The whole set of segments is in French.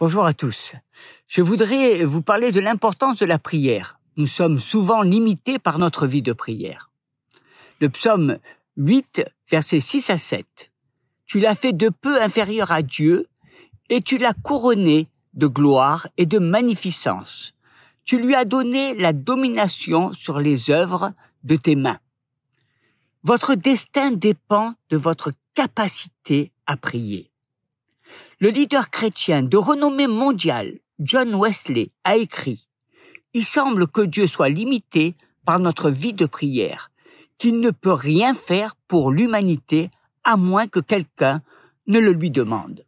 Bonjour à tous. Je voudrais vous parler de l'importance de la prière. Nous sommes souvent limités par notre vie de prière. Le psaume 8, versets 6 à 7. Tu l'as fait de peu inférieur à Dieu, et tu l'as couronné de gloire et de magnificence. Tu lui as donné la domination sur les œuvres de tes mains. Votre destin dépend de votre capacité à prier. Le leader chrétien de renommée mondiale, John Wesley, a écrit « Il semble que Dieu soit limité par notre vie de prière, qu'il ne peut rien faire pour l'humanité à moins que quelqu'un ne le lui demande. »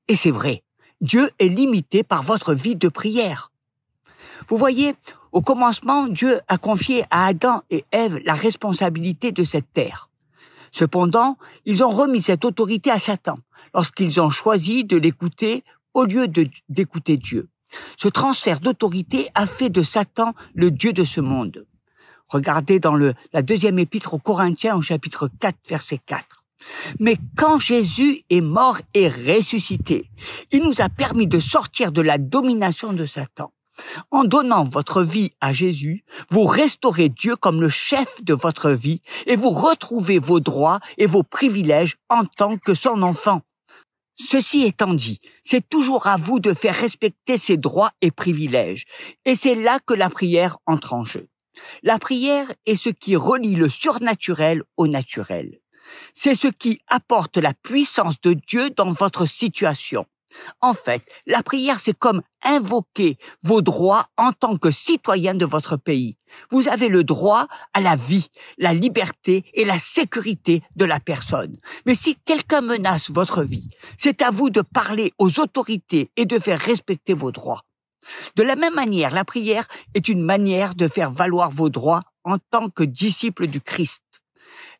Et c'est vrai, Dieu est limité par votre vie de prière. Vous voyez, au commencement, Dieu a confié à Adam et Ève la responsabilité de cette terre. Cependant, ils ont remis cette autorité à Satan, lorsqu'ils ont choisi de l'écouter au lieu d'écouter Dieu. Ce transfert d'autorité a fait de Satan le Dieu de ce monde. Regardez dans la deuxième épître aux Corinthiens au chapitre 4, verset 4. Mais quand Jésus est mort et ressuscité, il nous a permis de sortir de la domination de Satan. En donnant votre vie à Jésus, vous restaurez Dieu comme le chef de votre vie et vous retrouvez vos droits et vos privilèges en tant que son enfant. Ceci étant dit, c'est toujours à vous de faire respecter ces droits et privilèges, et c'est là que la prière entre en jeu. La prière est ce qui relie le surnaturel au naturel. C'est ce qui apporte la puissance de Dieu dans votre situation. En fait, la prière, c'est comme invoquer vos droits en tant que citoyen de votre pays. Vous avez le droit à la vie, la liberté et la sécurité de la personne. Mais si quelqu'un menace votre vie, c'est à vous de parler aux autorités et de faire respecter vos droits. De la même manière, la prière est une manière de faire valoir vos droits en tant que disciple du Christ.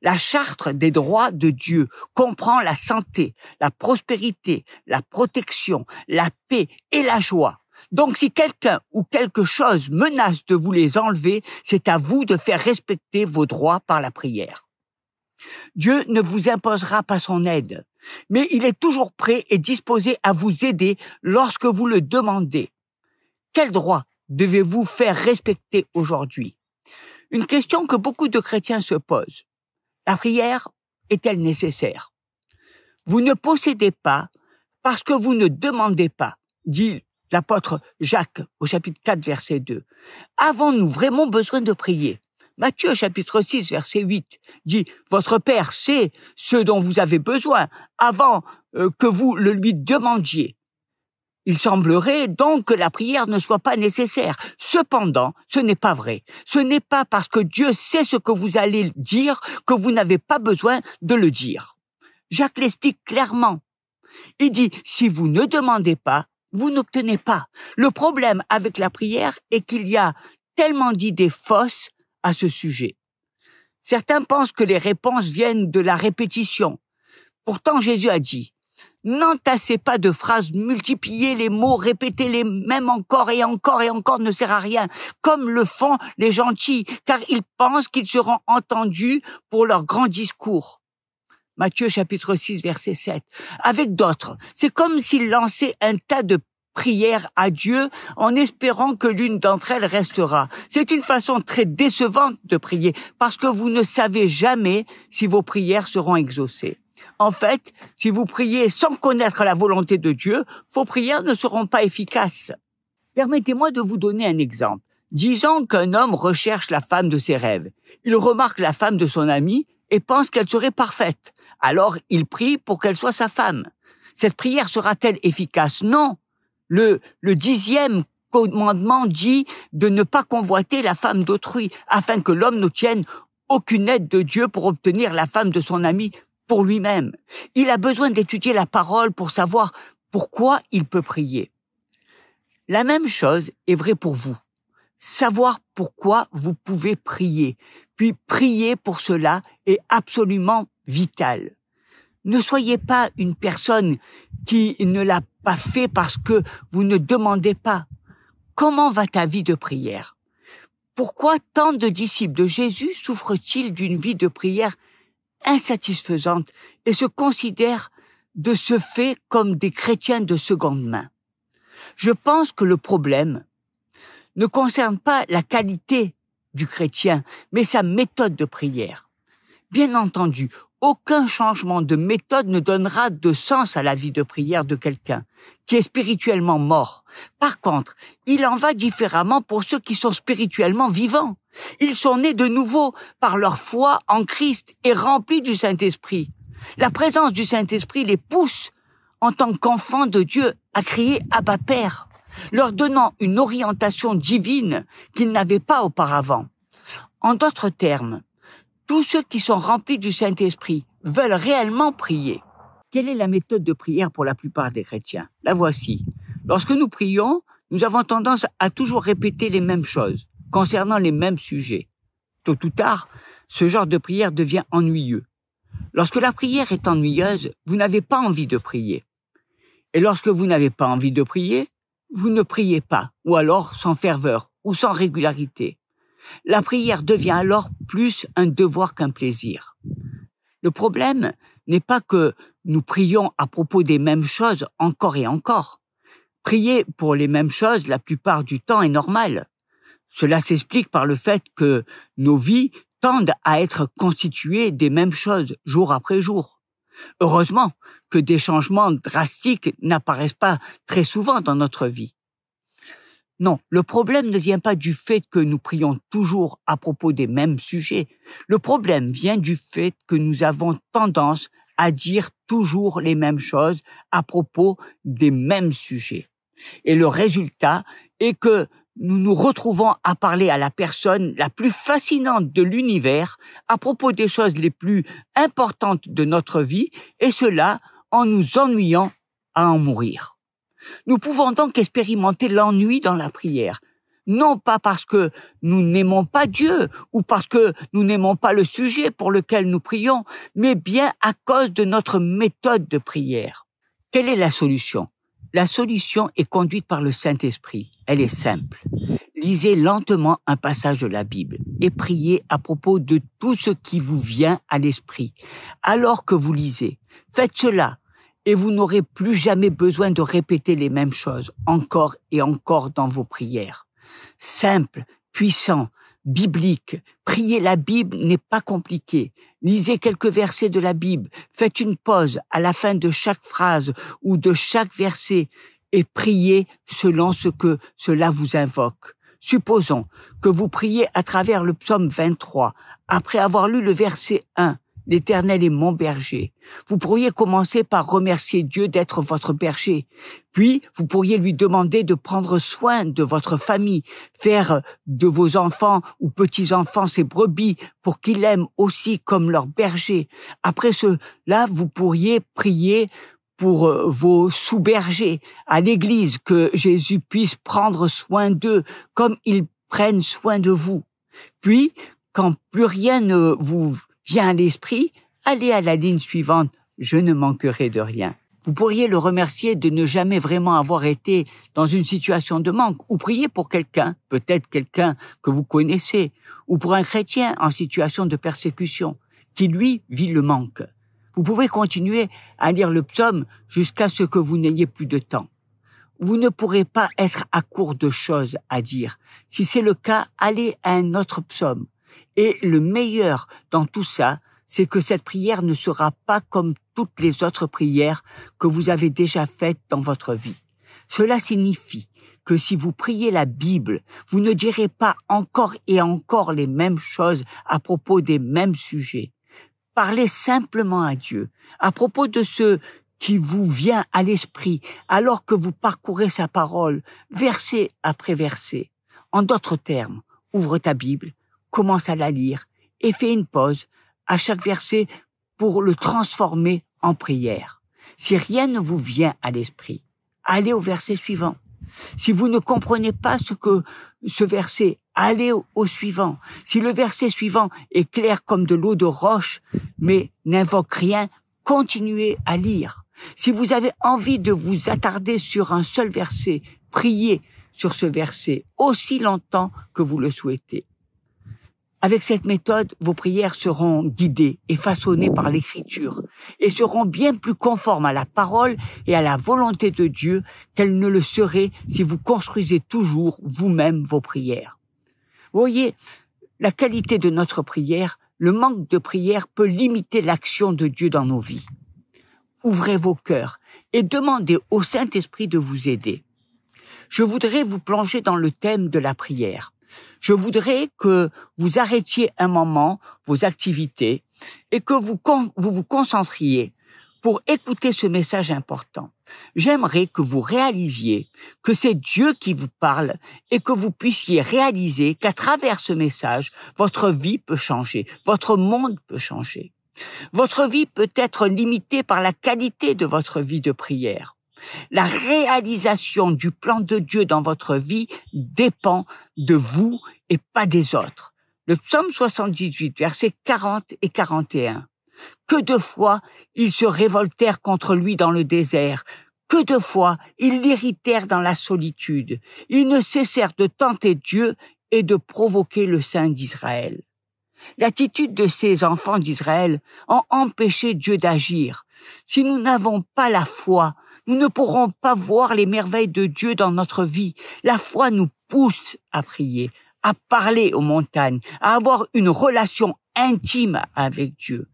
La charte des droits de Dieu comprend la santé, la prospérité, la protection, la paix et la joie. Donc si quelqu'un ou quelque chose menace de vous les enlever, c'est à vous de faire respecter vos droits par la prière. Dieu ne vous imposera pas son aide, mais il est toujours prêt et disposé à vous aider lorsque vous le demandez. Quels droits devez-vous faire respecter aujourd'hui? Une question que beaucoup de chrétiens se posent. La prière est-elle nécessaire? Vous ne possédez pas parce que vous ne demandez pas, dit l'apôtre Jacques au chapitre 4, verset 2. Avons-nous vraiment besoin de prier? Matthieu, chapitre 6, verset 8, dit « Votre Père sait ce dont vous avez besoin avant que vous le lui demandiez. » Il semblerait donc que la prière ne soit pas nécessaire. Cependant, ce n'est pas vrai. Ce n'est pas parce que Dieu sait ce que vous allez dire que vous n'avez pas besoin de le dire. Jacques l'explique clairement. Il dit, si vous ne demandez pas, vous n'obtenez pas. Le problème avec la prière est qu'il y a tellement d'idées fausses à ce sujet. Certains pensent que les réponses viennent de la répétition. Pourtant, Jésus a dit, n'entassez pas de phrases, multipliez les mots, répétez-les même encore et encore et encore ne sert à rien, comme le font les gentils, car ils pensent qu'ils seront entendus pour leur grand discours. Matthieu chapitre 6, verset 7. Avec d'autres, c'est comme s'ils lançaient un tas de prières à Dieu en espérant que l'une d'entre elles restera. C'est une façon très décevante de prier, parce que vous ne savez jamais si vos prières seront exaucées. En fait, si vous priez sans connaître la volonté de Dieu, vos prières ne seront pas efficaces. Permettez-moi de vous donner un exemple. Disons qu'un homme recherche la femme de ses rêves. Il remarque la femme de son ami et pense qu'elle serait parfaite. Alors, il prie pour qu'elle soit sa femme. Cette prière sera-t-elle efficace? Non. Le 10e commandement dit de ne pas convoiter la femme d'autrui, afin que l'homme n'obtienne aucune aide de Dieu pour obtenir la femme de son ami pour lui-même. Il a besoin d'étudier la parole pour savoir pourquoi il peut prier. La même chose est vraie pour vous. Savoir pourquoi vous pouvez prier, puis prier pour cela est absolument vital. Ne soyez pas une personne qui ne l'a pas fait parce que vous ne demandez pas. Comment va ta vie de prière? Pourquoi tant de disciples de Jésus souffrent-ils d'une vie de prière insatisfaisante et se considèrent de ce fait comme des chrétiens de seconde main? Je pense que le problème ne concerne pas la qualité du chrétien, mais sa méthode de prière. Bien entendu, aucun changement de méthode ne donnera de sens à la vie de prière de quelqu'un qui est spirituellement mort. Par contre, il en va différemment pour ceux qui sont spirituellement vivants. Ils sont nés de nouveau par leur foi en Christ et remplis du Saint-Esprit. La présence du Saint-Esprit les pousse, en tant qu'enfants de Dieu, à crier « Abba Père », leur donnant une orientation divine qu'ils n'avaient pas auparavant. En d'autres termes, tous ceux qui sont remplis du Saint-Esprit veulent réellement prier. Quelle est la méthode de prière pour la plupart des chrétiens? La voici. Lorsque nous prions, nous avons tendance à toujours répéter les mêmes choses, concernant les mêmes sujets. Tôt ou tard, ce genre de prière devient ennuyeux. Lorsque la prière est ennuyeuse, vous n'avez pas envie de prier. Et lorsque vous n'avez pas envie de prier, vous ne priez pas, ou alors sans ferveur, ou sans régularité. La prière devient alors plus un devoir qu'un plaisir. Le problème n'est pas que nous prions à propos des mêmes choses encore et encore. Prier pour les mêmes choses la plupart du temps est normal. Cela s'explique par le fait que nos vies tendent à être constituées des mêmes choses jour après jour. Heureusement que des changements drastiques n'apparaissent pas très souvent dans notre vie. Non, le problème ne vient pas du fait que nous prions toujours à propos des mêmes sujets. Le problème vient du fait que nous avons tendance à dire toujours les mêmes choses à propos des mêmes sujets. Et le résultat est que nous nous retrouvons à parler à la personne la plus fascinante de l'univers à propos des choses les plus importantes de notre vie, et cela en nous ennuyant à en mourir. Nous pouvons donc expérimenter l'ennui dans la prière, non pas parce que nous n'aimons pas Dieu ou parce que nous n'aimons pas le sujet pour lequel nous prions, mais bien à cause de notre méthode de prière. Quelle est la solution? La solution est conduite par le Saint-Esprit. Elle est simple. Lisez lentement un passage de la Bible et priez à propos de tout ce qui vous vient à l'esprit. Alors que vous lisez, faites cela et vous n'aurez plus jamais besoin de répéter les mêmes choses encore et encore dans vos prières. Simple, puissant, biblique. Prier la Bible n'est pas compliqué. Lisez quelques versets de la Bible. Faites une pause à la fin de chaque phrase ou de chaque verset et priez selon ce que cela vous invoque. Supposons que vous priez à travers le psaume 23, après avoir lu le verset 1. L'Éternel est mon berger. Vous pourriez commencer par remercier Dieu d'être votre berger. Puis, vous pourriez lui demander de prendre soin de votre famille, faire de vos enfants ou petits-enfants ses brebis pour qu'il aime aussi comme leur berger. Après cela, vous pourriez prier pour vos sous-bergers à l'église, que Jésus puisse prendre soin d'eux comme ils prennent soin de vous. Puis, quand plus rien ne vous vient à l'esprit, allez à la ligne suivante, je ne manquerai de rien. Vous pourriez le remercier de ne jamais vraiment avoir été dans une situation de manque, ou prier pour quelqu'un, peut-être quelqu'un que vous connaissez, ou pour un chrétien en situation de persécution, qui lui vit le manque. Vous pouvez continuer à lire le psaume jusqu'à ce que vous n'ayez plus de temps. Vous ne pourrez pas être à court de choses à dire. Si c'est le cas, allez à un autre psaume. Et le meilleur dans tout ça, c'est que cette prière ne sera pas comme toutes les autres prières que vous avez déjà faites dans votre vie. Cela signifie que si vous priez la Bible, vous ne direz pas encore et encore les mêmes choses à propos des mêmes sujets. Parlez simplement à Dieu à propos de ce qui vous vient à l'esprit alors que vous parcourez sa parole, verset après verset. En d'autres termes, ouvre ta Bible, commence à la lire et fais une pause à chaque verset pour le transformer en prière. Si rien ne vous vient à l'esprit, allez au verset suivant. Si vous ne comprenez pas ce verset, allez au suivant. Si le verset suivant est clair comme de l'eau de roche, mais n'invoque rien, continuez à lire. Si vous avez envie de vous attarder sur un seul verset, priez sur ce verset aussi longtemps que vous le souhaitez. Avec cette méthode, vos prières seront guidées et façonnées par l'Écriture et seront bien plus conformes à la parole et à la volonté de Dieu qu'elles ne le seraient si vous construisez toujours vous-même vos prières. Vous voyez, la qualité de notre prière, le manque de prière peut limiter l'action de Dieu dans nos vies. Ouvrez vos cœurs et demandez au Saint-Esprit de vous aider. Je voudrais vous plonger dans le thème de la prière. Je voudrais que vous arrêtiez un moment vos activités et que vous vous concentriez pour écouter ce message important. J'aimerais que vous réalisiez que c'est Dieu qui vous parle et que vous puissiez réaliser qu'à travers ce message, votre vie peut changer, votre monde peut changer. Votre vie peut être limitée par la qualité de votre vie de prière. La réalisation du plan de Dieu dans votre vie dépend de vous et pas des autres. Le psaume 78, versets 40 et 41. Que de fois ils se révoltèrent contre lui dans le désert, que de fois ils l'irritèrent dans la solitude. Ils ne cessèrent de tenter Dieu et de provoquer le Saint d'Israël. L'attitude de ces enfants d'Israël a empêché Dieu d'agir. Si nous n'avons pas la foi, nous ne pourrons pas voir les merveilles de Dieu dans notre vie. La foi nous pousse à prier, à parler aux montagnes, à avoir une relation intime avec Dieu.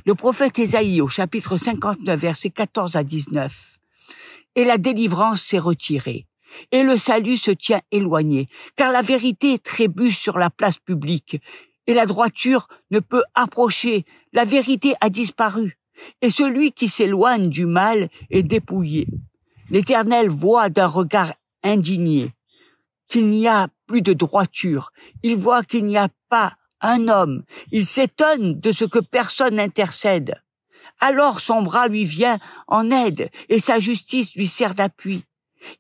Le prophète Ésaïe, au chapitre 59, versets 14 à 19. « Et la délivrance s'est retirée, et le salut se tient éloigné, car la vérité trébuche sur la place publique, et la droiture ne peut approcher, la vérité a disparu. Et celui qui s'éloigne du mal est dépouillé. L'Éternel voit d'un regard indigné qu'il n'y a plus de droiture. Il voit qu'il n'y a pas un homme. Il s'étonne de ce que personne n'intercède. Alors son bras lui vient en aide et sa justice lui sert d'appui.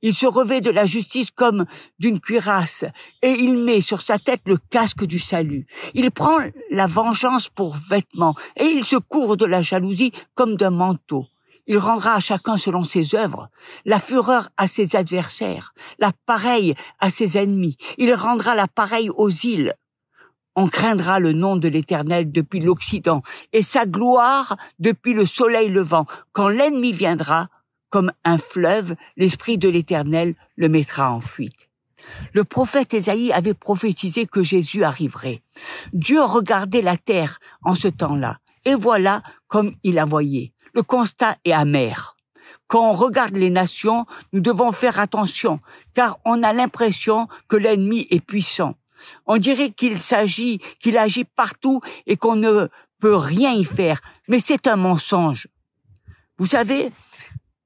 Il se revêt de la justice comme d'une cuirasse et il met sur sa tête le casque du salut. Il prend la vengeance pour vêtement et il se couvre de la jalousie comme d'un manteau. Il rendra à chacun selon ses œuvres, la fureur à ses adversaires, la pareille à ses ennemis. Il rendra la pareille aux îles. On craindra le nom de l'Éternel depuis l'Occident et sa gloire depuis le soleil levant. Quand l'ennemi viendra, comme un fleuve, l'Esprit de l'Éternel le mettra en fuite. Le prophète Ésaïe avait prophétisé que Jésus arriverait. Dieu regardait la terre en ce temps-là, et voilà comme il la voyait. Le constat est amer. Quand on regarde les nations, nous devons faire attention, car on a l'impression que l'ennemi est puissant. On dirait qu'il agit partout et qu'on ne peut rien y faire, mais c'est un mensonge. Vous savez,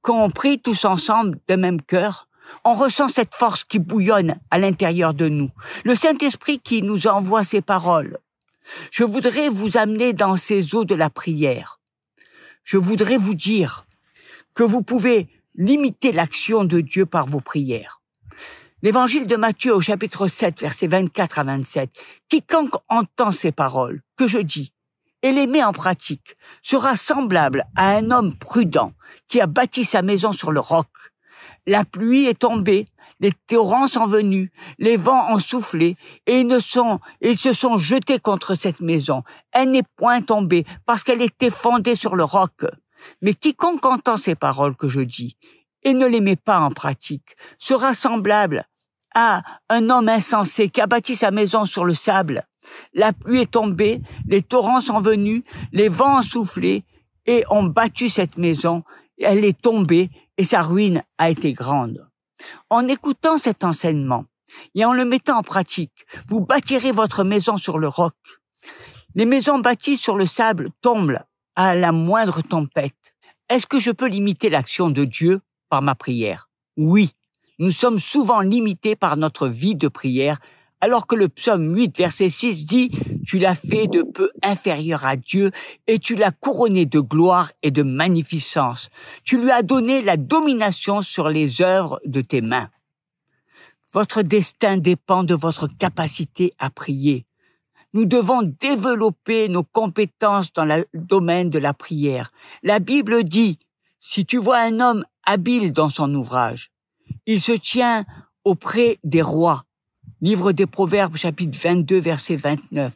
quand on prie tous ensemble d'un même cœur, on ressent cette force qui bouillonne à l'intérieur de nous. Le Saint-Esprit qui nous envoie ces paroles. Je voudrais vous amener dans ces eaux de la prière. Je voudrais vous dire que vous pouvez limiter l'action de Dieu par vos prières. L'évangile de Matthieu au chapitre 7, versets 24 à 27. Quiconque entend ces paroles que je dis et les met en pratique, sera semblable à un homme prudent qui a bâti sa maison sur le roc. La pluie est tombée, les torrents sont venus, les vents ont soufflé, et ils se sont jetés contre cette maison. Elle n'est point tombée, parce qu'elle était fondée sur le roc. Mais quiconque entend ces paroles que je dis, et ne les met pas en pratique, sera semblable à un homme insensé qui a bâti sa maison sur le sable. La pluie est tombée, les torrents sont venus, les vents ont soufflé et ont battu cette maison. Elle est tombée et sa ruine a été grande. En écoutant cet enseignement et en le mettant en pratique, vous bâtirez votre maison sur le roc. Les maisons bâties sur le sable tombent à la moindre tempête. Est-ce que je peux limiter l'action de Dieu par ma prière? Oui, nous sommes souvent limités par notre vie de prière, alors que le psaume 8, verset 6 dit « Tu l'as fait de peu inférieur à Dieu et tu l'as couronné de gloire et de magnificence. Tu lui as donné la domination sur les œuvres de tes mains. » Votre destin dépend de votre capacité à prier. Nous devons développer nos compétences dans le domaine de la prière. La Bible dit « Si tu vois un homme habile dans son ouvrage, il se tient auprès des rois. » Livre des Proverbes, chapitre 22, verset 29.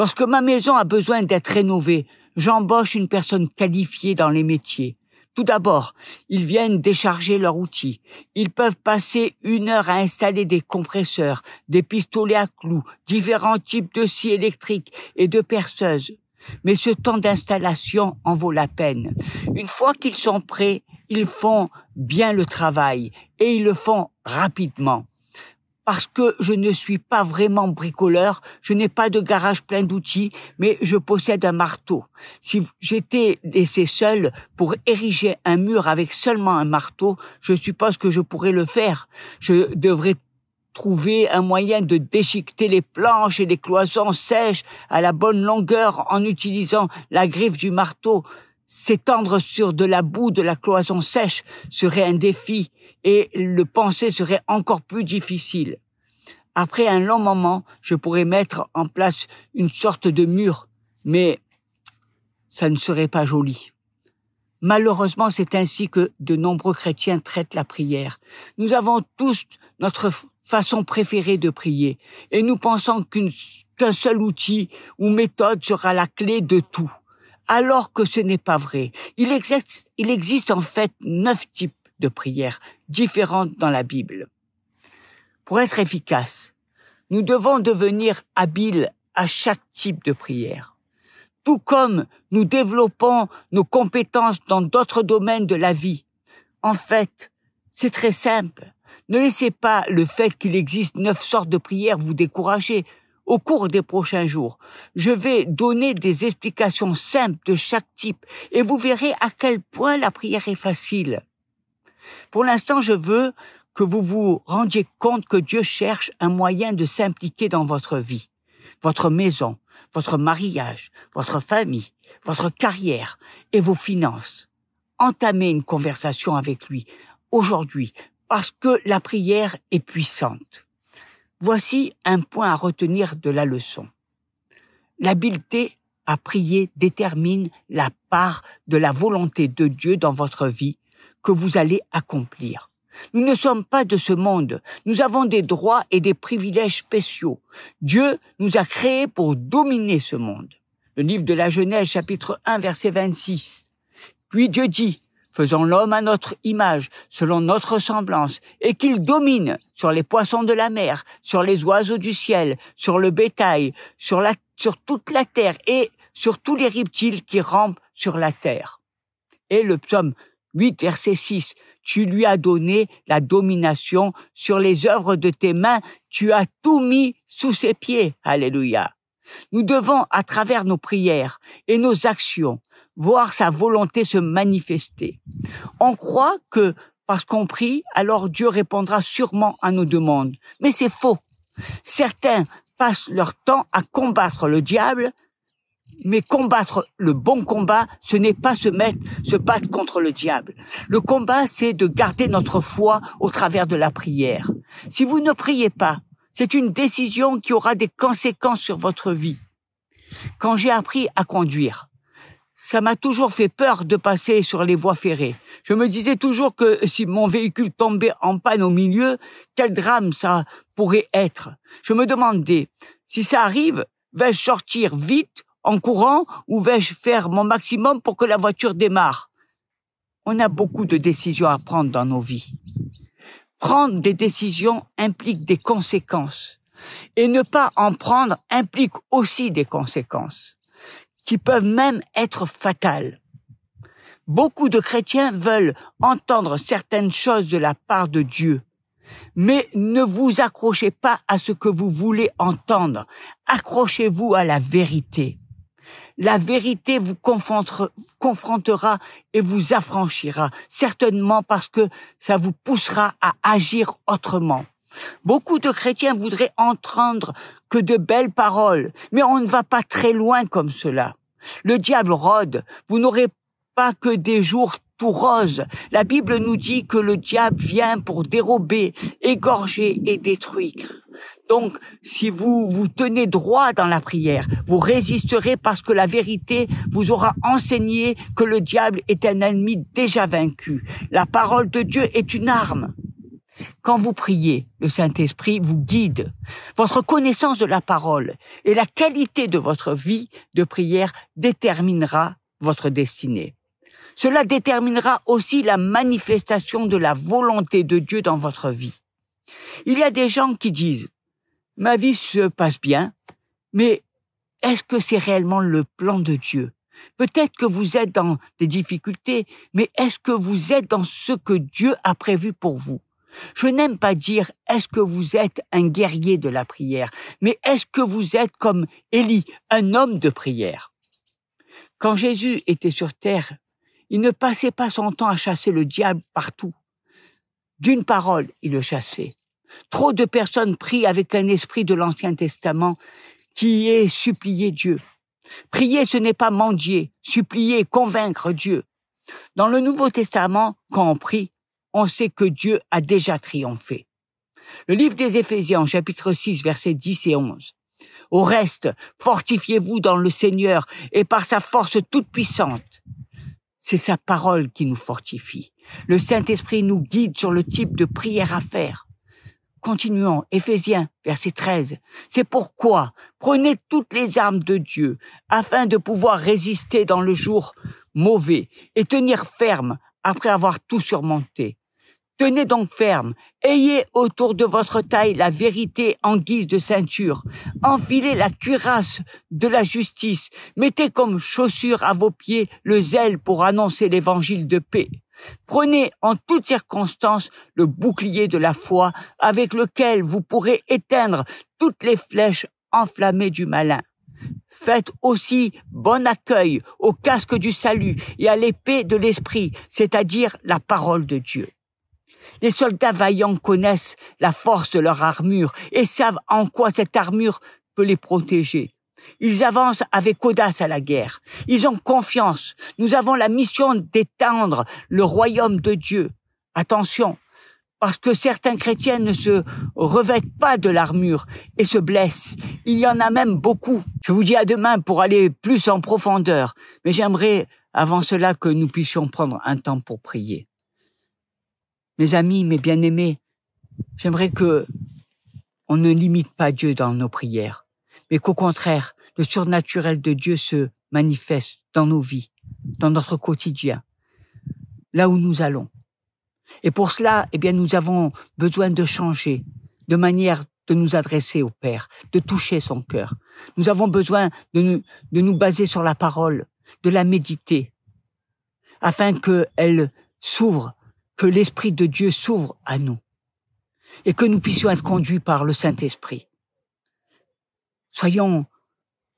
Lorsque ma maison a besoin d'être rénovée, j'embauche une personne qualifiée dans les métiers. Tout d'abord, ils viennent décharger leur outil. Ils peuvent passer 1 heure à installer des compresseurs, des pistolets à clous, différents types de scies électriques et de perceuses. Mais ce temps d'installation en vaut la peine. Une fois qu'ils sont prêts, ils font bien le travail et ils le font rapidement. Parce que je ne suis pas vraiment bricoleur, je n'ai pas de garage plein d'outils, mais je possède un marteau. Si j'étais laissé seul pour ériger un mur avec seulement un marteau, je suppose que je pourrais le faire. Je devrais trouver un moyen de déchiqueter les planches et les cloisons sèches à la bonne longueur en utilisant la griffe du marteau. S'étendre sur de la boue de la cloison sèche serait un défi et le penser serait encore plus difficile. Après un long moment, je pourrais mettre en place une sorte de mur, mais ça ne serait pas joli. Malheureusement, c'est ainsi que de nombreux chrétiens traitent la prière. Nous avons tous notre façon préférée de prier et nous pensons qu'un seul outil ou méthode sera la clé de tout. Alors que ce n'est pas vrai. Il existe en fait 9 types de prières différentes dans la Bible. Pour être efficace, nous devons devenir habiles à chaque type de prière. Tout comme nous développons nos compétences dans d'autres domaines de la vie. En fait, c'est très simple. Ne laissez pas le fait qu'il existe 9 sortes de prières vous décourager. Au cours des prochains jours, je vais donner des explications simples de chaque type et vous verrez à quel point la prière est facile. Pour l'instant, je veux que vous vous rendiez compte que Dieu cherche un moyen de s'impliquer dans votre vie, votre maison, votre mariage, votre famille, votre carrière et vos finances. Entamez une conversation avec lui aujourd'hui parce que la prière est puissante. Voici un point à retenir de la leçon. L'habileté à prier détermine la part de la volonté de Dieu dans votre vie que vous allez accomplir. Nous ne sommes pas de ce monde. Nous avons des droits et des privilèges spéciaux. Dieu nous a créés pour dominer ce monde. Le livre de la Genèse, chapitre 1, verset 26. Puis Dieu dit: faisons l'homme à notre image, selon notre ressemblance, et qu'il domine sur les poissons de la mer, sur les oiseaux du ciel, sur le bétail, sur toute la terre et sur tous les reptiles qui rampent sur la terre. Et le psaume 8, verset 6, tu lui as donné la domination sur les œuvres de tes mains, tu as tout mis sous ses pieds. Alléluia. Nous devons, à travers nos prières et nos actions, voir sa volonté se manifester. On croit que, parce qu'on prie, alors Dieu répondra sûrement à nos demandes. Mais c'est faux. Certains passent leur temps à combattre le diable, mais combattre le bon combat, ce n'est pas se battre contre le diable. Le combat, c'est de garder notre foi au travers de la prière. Si vous ne priez pas, c'est une décision qui aura des conséquences sur votre vie. Quand j'ai appris à conduire, ça m'a toujours fait peur de passer sur les voies ferrées. Je me disais toujours que si mon véhicule tombait en panne au milieu, quel drame ça pourrait être. Je me demandais, si ça arrive, vais-je sortir vite, en courant, ou vais-je faire mon maximum pour que la voiture démarre? On a beaucoup de décisions à prendre dans nos vies. Prendre des décisions implique des conséquences. Et ne pas en prendre implique aussi des conséquences, qui peuvent même être fatales. Beaucoup de chrétiens veulent entendre certaines choses de la part de Dieu. Mais ne vous accrochez pas à ce que vous voulez entendre. Accrochez-vous à la vérité. La vérité vous confrontera et vous affranchira, certainement parce que ça vous poussera à agir autrement. Beaucoup de chrétiens voudraient entendre que de belles paroles, mais on ne va pas très loin comme cela. Le diable rôde, vous n'aurez pas que des jours tout roses. La Bible nous dit que le diable vient pour dérober, égorger et détruire. Donc, si vous vous tenez droit dans la prière, vous résisterez parce que la vérité vous aura enseigné que le diable est un ennemi déjà vaincu. La parole de Dieu est une arme. Quand vous priez, le Saint-Esprit vous guide. Votre connaissance de la parole et la qualité de votre vie de prière déterminera votre destinée. Cela déterminera aussi la manifestation de la volonté de Dieu dans votre vie. Il y a des gens qui disent « Ma vie se passe bien, mais est-ce que c'est réellement le plan de Dieu ? Peut-être que vous êtes dans des difficultés, mais est-ce que vous êtes dans ce que Dieu a prévu pour vous ? Je n'aime pas dire « est-ce que vous êtes un guerrier de la prière ?» mais est-ce que vous êtes comme Élie, un homme de prière ? Quand Jésus était sur terre, il ne passait pas son temps à chasser le diable partout. D'une parole, il le chassait. Trop de personnes prient avec un esprit de l'Ancien Testament qui est supplier Dieu. Prier, ce n'est pas mendier, supplier, convaincre Dieu. Dans le Nouveau Testament, quand on prie, on sait que Dieu a déjà triomphé. Le livre des Éphésiens, chapitre 6, versets 10 et 11. Au reste, fortifiez-vous dans le Seigneur et par sa force toute puissante. C'est sa parole qui nous fortifie. Le Saint-Esprit nous guide sur le type de prière à faire. Continuons, Éphésiens, verset 13. C'est pourquoi prenez toutes les armes de Dieu afin de pouvoir résister dans le jour mauvais et tenir ferme après avoir tout surmonté. Tenez donc ferme, ayez autour de votre taille la vérité en guise de ceinture, enfilez la cuirasse de la justice, mettez comme chaussure à vos pieds le zèle pour annoncer l'évangile de paix. Prenez en toutes circonstances le bouclier de la foi avec lequel vous pourrez éteindre toutes les flèches enflammées du malin. Faites aussi bon accueil au casque du salut et à l'épée de l'esprit, c'est-à-dire la parole de Dieu. Les soldats vaillants connaissent la force de leur armure et savent en quoi cette armure peut les protéger. Ils avancent avec audace à la guerre. Ils ont confiance. Nous avons la mission d'étendre le royaume de Dieu. Attention, parce que certains chrétiens ne se revêtent pas de l'armure et se blessent. Il y en a même beaucoup. Je vous dis à demain pour aller plus en profondeur. Mais j'aimerais, avant cela, que nous puissions prendre un temps pour prier. Mes amis, mes bien-aimés, j'aimerais que on ne limite pas Dieu dans nos prières, mais qu'au contraire, le surnaturel de Dieu se manifeste dans nos vies, dans notre quotidien, là où nous allons. Et pour cela, nous avons besoin de changer de manière de nous adresser au Père, de toucher son cœur. Nous avons besoin de nous baser sur la parole, de la méditer, afin qu'elle s'ouvre, que l'Esprit de Dieu s'ouvre à nous et que nous puissions être conduits par le Saint-Esprit. Soyons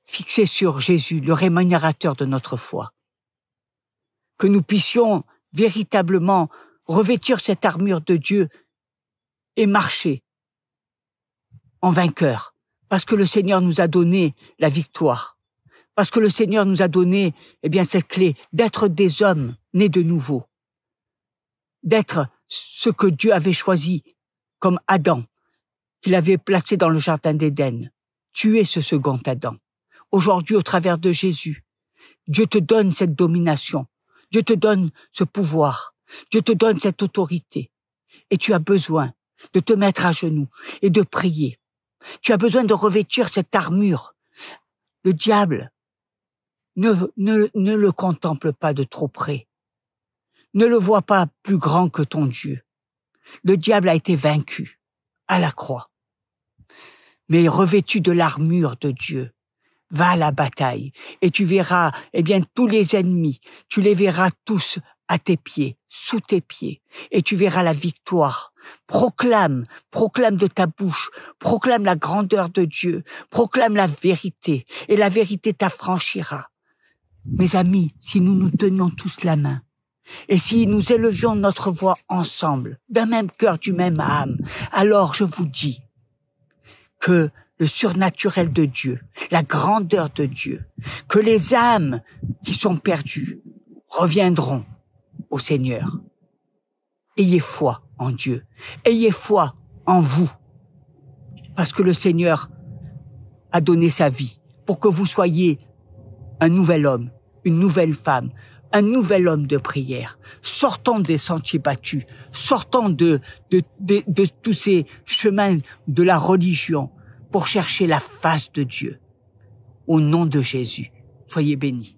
fixés sur Jésus, le rémunérateur de notre foi. Que nous puissions véritablement revêtir cette armure de Dieu et marcher en vainqueur, parce que le Seigneur nous a donné la victoire, parce que le Seigneur nous a donné cette clé d'être des hommes nés de nouveau, d'être ce que Dieu avait choisi comme Adam, qu'il avait placé dans le jardin d'Éden. Tu es ce second Adam. Aujourd'hui, au travers de Jésus, Dieu te donne cette domination, Dieu te donne ce pouvoir, Dieu te donne cette autorité. Et tu as besoin de te mettre à genoux et de prier. Tu as besoin de revêtir cette armure. Le diable, ne le contemple pas de trop près. Ne le vois pas plus grand que ton Dieu. Le diable a été vaincu à la croix. Mais revêtu de l'armure de Dieu, va à la bataille et tu verras, tous les ennemis, tu les verras tous à tes pieds, sous tes pieds, et tu verras la victoire. Proclame de ta bouche, proclame la grandeur de Dieu, proclame la vérité, et la vérité t'affranchira. Mes amis, si nous nous tenions tous la main, et si nous élevions notre voix ensemble, d'un même cœur, du même âme, alors je vous dis que le surnaturel de Dieu, la grandeur de Dieu, que les âmes qui sont perdues reviendront au Seigneur. Ayez foi en Dieu, ayez foi en vous, parce que le Seigneur a donné sa vie pour que vous soyez un nouvel homme, une nouvelle femme, un nouvel homme de prière. Sortons des sentiers battus, sortons de tous ces chemins de la religion pour chercher la face de Dieu. Au nom de Jésus, soyez bénis.